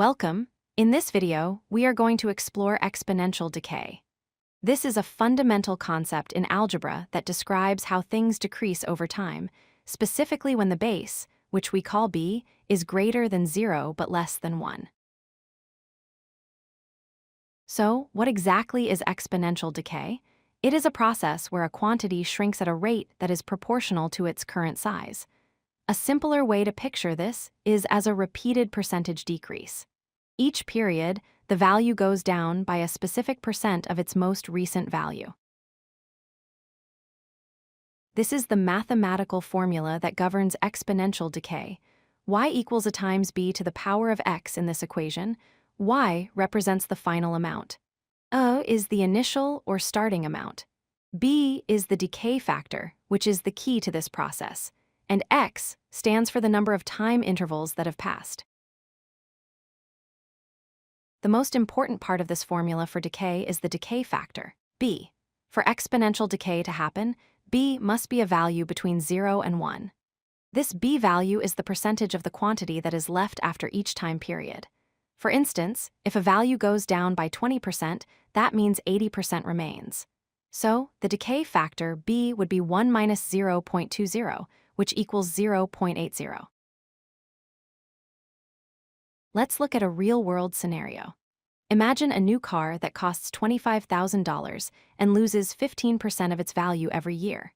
Welcome. In this video, we are going to explore exponential decay. This is a fundamental concept in algebra that describes how things decrease over time, specifically when the base, which we call b, is greater than 0 but less than 1. So, what exactly is exponential decay? It is a process where a quantity shrinks at a rate that is proportional to its current size. A simpler way to picture this is as a repeated percentage decrease. Each period, the value goes down by a specific percent of its most recent value. This is the mathematical formula that governs exponential decay. Y equals a times b to the power of x in this equation. Y represents the final amount. A is the initial or starting amount. B is the decay factor, which is the key to this process. And x stands for the number of time intervals that have passed. The most important part of this formula for decay is the decay factor, b. For exponential decay to happen, b must be a value between 0 and 1. This b value is the percentage of the quantity that is left after each time period. For instance, if a value goes down by 20%, that means 80% remains. So, the decay factor b would be 1 minus 0.20, which equals 0.80. Let's look at a real-world scenario. Imagine a new car that costs $25,000 and loses 15% of its value every year.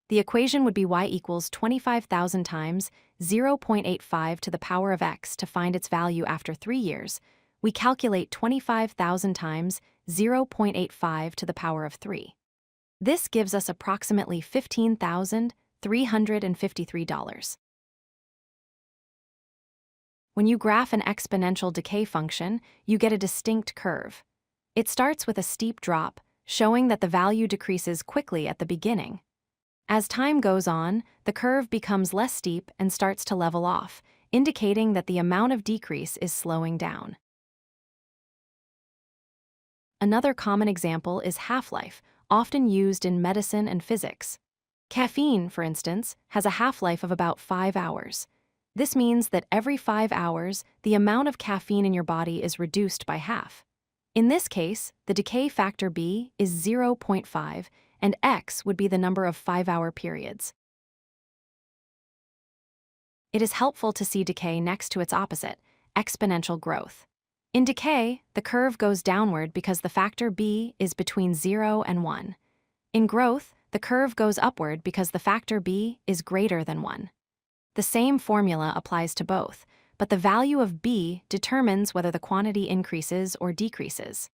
The equation would be y equals 25,000 times 0.85 to the power of x to find its value after 3 years. We calculate 25,000 times 0.85 to the power of 3. This gives us approximately $15,353. When you graph an exponential decay function, you get a distinct curve. It starts with a steep drop, showing that the value decreases quickly at the beginning. As time goes on, the curve becomes less steep and starts to level off, indicating that the amount of decrease is slowing down. Another common example is half-life, often used in medicine and physics. Caffeine, for instance, has a half-life of about 5 hours. This means that every 5 hours, the amount of caffeine in your body is reduced by half. In this case, the decay factor b is 0.5, and x would be the number of 5-hour periods. It is helpful to see decay next to its opposite, exponential growth. In decay, the curve goes downward because the factor b is between 0 and 1. In growth, the curve goes upward because the factor b is greater than 1. The same formula applies to both, but the value of b determines whether the quantity increases or decreases.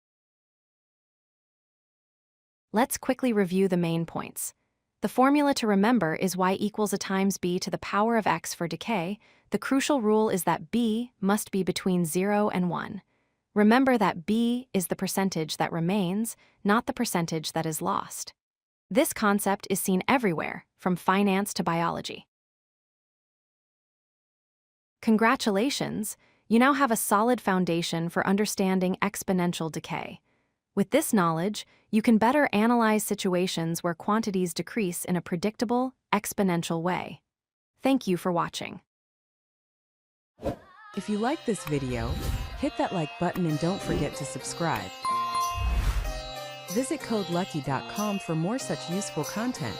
Let's quickly review the main points. The formula to remember is y equals a times b to the power of x for decay. The crucial rule is that b must be between 0 and 1. Remember that b is the percentage that remains, not the percentage that is lost. This concept is seen everywhere, from finance to biology. Congratulations! You now have a solid foundation for understanding exponential decay. With this knowledge, you can better analyze situations where quantities decrease in a predictable, exponential way. Thank you for watching. If you like this video, hit that like button and don't forget to subscribe. Visit codelucky.com for more such useful content.